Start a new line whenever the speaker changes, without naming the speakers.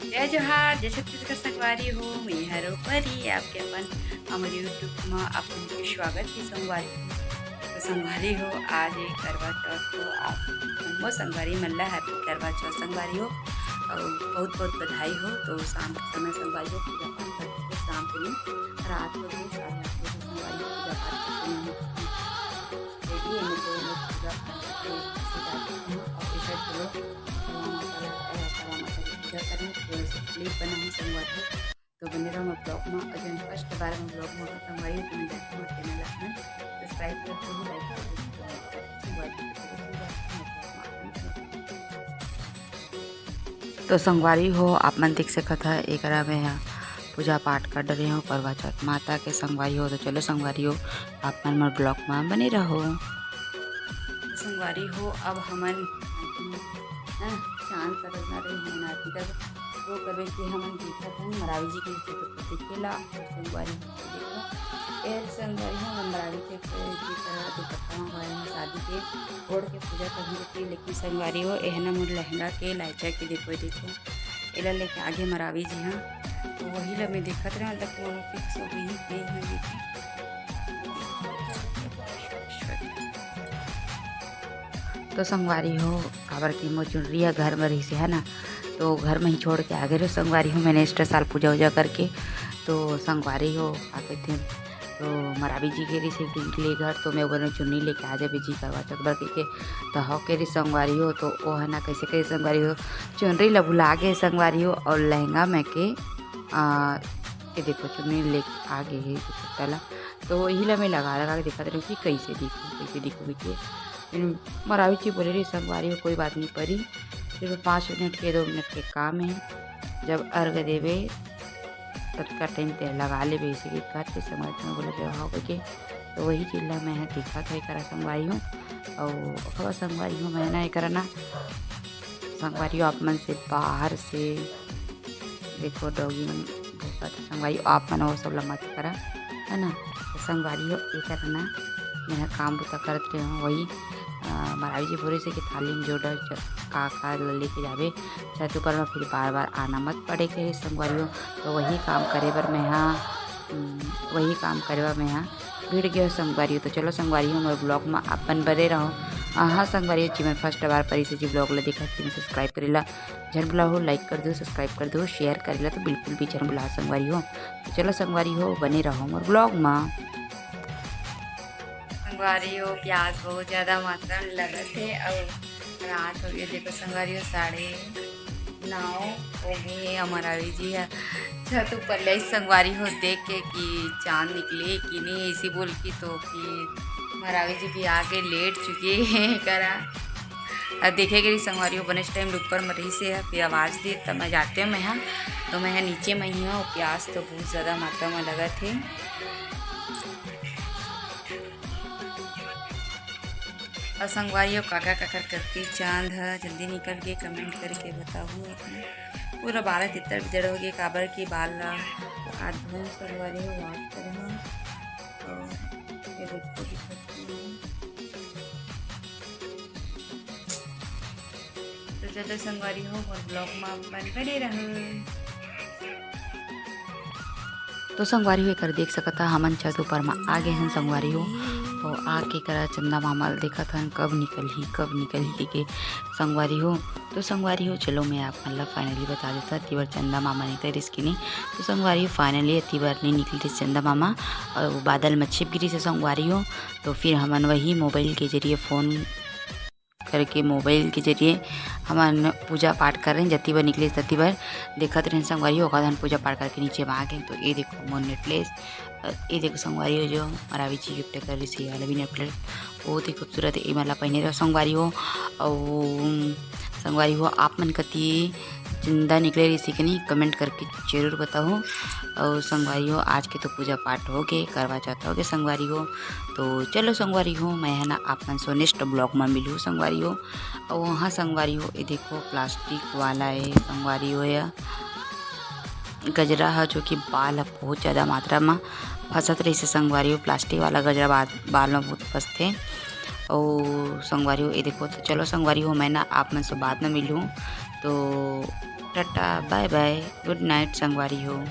जय जोहार जय छत्तीसगढ़ संगवारी हो मैं हरो परी आपके अपन हमारे यूट्यूब में अपन के स्वागत की संगवारी तो संगवारी हो आज एक करवा चौथ को आप वो संगवारी मल्ला हैप्पी करवा चौथ संगवारी हो और बहुत बहुत बधाई हो। तो शाम के समय संगवारी हो पूजा पाठ करते थे, शाम के दिन रात को भी 8:30 बजे संगवारी हो पूजा पाठ करते हैं। रेडी है तो लोग पूजा पाठ करते हैं और इधर चलो पूजा करें तो क्लिप बनाऊँ संगवारी हो। तो बने रहो मैं ब्लॉग में अजन फर्स्ट बार में ब्लॉग में संगवारी तो मैं जाती हूँ चैनल अपना सब्सक्राइब करते हूँ तो संगवारी हो आप मन देख सकत है एक में पूजा पाठ कर डरे हो करवा चौथ माता के संगवारी हो। तो चलो संगवारी हो आप मन मोर ब्लॉग में बने रहो। संगवारी हो अब हमन चांद करना रहे हमन आरती कर वो करवे कि हमन देखत हन मरावी जी के चित्र दिखेला और संगवारी देखो ए संगवारी हम मरावी के जी तरह दुपट्टा में शादी के ओढ़ के पूजा करने के लेकिन संगवारी हो एहना मोर लहंगा के लाइचा के देखो एला लेके आगे मरावी जी हाँ तो वही ला मैं देखत रहे मतलब वो फिक्स हो गई है तो संगवारी हो काबर की मोर चुनरिया घर में रही से है ना तो घर में ही छोड़ के आगे रहो संगवारी हो मैंने इस साल पूजा वूजा करके तो संगवारी हो आते थे तो मरावी जी के से निकले घर तो मैं वो चुन्नी लेके आ जाए जी करवा चौथ बर के तो हो के संगवारी हो तो वो है ना कैसे संगवारी हो चुनरी ला भुला गए संगवारी हो और लहंगा में के ये देखो चुन्नी ले आगे ही दुपट्टा तो वही ला मैं लगा के दिखा रही हूँ कि कैसे दिखो कि मरावी जी बोले रही संगवारी हो कोई बात नहीं पड़ी सिर्फ 5 मिनट के 2 मिनट के काम है जब अर्घ देवे तत्का टाइम पे लगा ले इसी के करते समझ में बोले हो के तो वही चिल्ला मैं दिखा था करा संगवारी हूँ और संगवारी हूँ मैं ना करना संगवारी आप मन से बाहर से देखो डॉगी मन संगवारी आप मन वो सब मत करा है ना तो संगवारी हो ये करना मैं काम बुता करते रहे हूँ वही मरावी जी बोले से कि थाली में जोड़ा का लेके जावे छत ऊपर में फिर बार बार आना मत पड़े के संगवारी हो तो वही काम करे बर मैं भीड़ गए संगवारी हो। तो चलो संगवारी हो मेरे ब्लॉग में अपन बने रहो। हाँ संगवारी हो जी मैं फर्स्ट बार परी से जी ब्लॉग ला देखा कि सब्सक्राइब करेला जन बुला हो लाइक कर दो सब्सक्राइब कर दो शेयर करेला तो बिल्कुल भी जन बुला संगवारी हो। तो चलो संगवारी हो बने रहो मेरे ब्लॉग में। संगवारी हो प्याज बहुत ज़्यादा मात्रा में लगे थे और रात हो गई देखो संगवारी हो 9:30 हो गई मरावी जी छत ऊपर ले संगवारी हो देख के कि चांद निकले कि नहीं ऐसी बोल की तो फिर मरावी जी भी आके लेट चुके हैं करा देखे गई संगवारी हो बने टाइम ऊपर में रही से फिर आवाज़ दी तब मैं जाते हैं मैं तो मैं नीचे में ही हूँ प्याज तो बहुत ज़्यादा मात्रा में लगा थे। और संगवारी हो काका करती चांद है जल्दी निकल के कमेंट करके बताओ अपने पूरा 12-13 बजे हो गए काबर की बाल हाथ धोए संगवारी हो वाश करें तो ये देखो तो चलो संगवारी हो और ब्लॉग में बने रहो। तो संगवारी हो कर देख सकता हमन छत ऊपर में आगे हैं संगवारी हो तो आके करा चंदा मामा देखा था कब निकल ही के संगवारी हो। तो संगवारी हो चलो मैं आप मतलब फाइनली बता देता तीवर चंदा मामा नहीं था रिस्की नहीं तो संगवारी हो फाइनली तीवर नहीं निकली थी चंदा मामा और वो बादल में छिप गिरी से संगवारी हो। तो फिर हमन वही मोबाइल के जरिए फ़ोन करके मोबाइल के जरिए हम पूजा पाठ कर रहे हैं जती बार निकले तती बार देखत रहे संगवारी हो पूजा पाठ करके नीचे में आ गए। तो ये देखो मोर नेकलेस ये देखो संगवारी हो जो मरावी जी गिफ्ट कर रही है वाला भी नेकलेस बहुत ही खूबसूरत है माला पहने रहो संगवारी हो। और संगवारी हो आप मन कती चंदा निकले रही सी कि नहीं कमेंट करके जरूर बताओ। और संगवारी हो आज के तो पूजा पाठ हो गए करवा चौथ हो गए संगवारी हो। तो चलो संगवारी हो मैं है ना आप मन सो नेक्स्ट ब्लॉग में मिलूँ संगवारी हो। और वहाँ संगवारी हो ये देखो प्लास्टिक वाला है संगवारी हो या गजरा है जो कि बाल बहुत ज़्यादा मात्रा में फंसत रही से संगवारी हो प्लास्टिक वाला गजरा बाल में बहुत फंसते और संगवारी हो ये देखो। तो चलो संगवारी हो मैं ना आप मन से बाद में मिलूँ तो tata bye bye, good night संगवारी हो।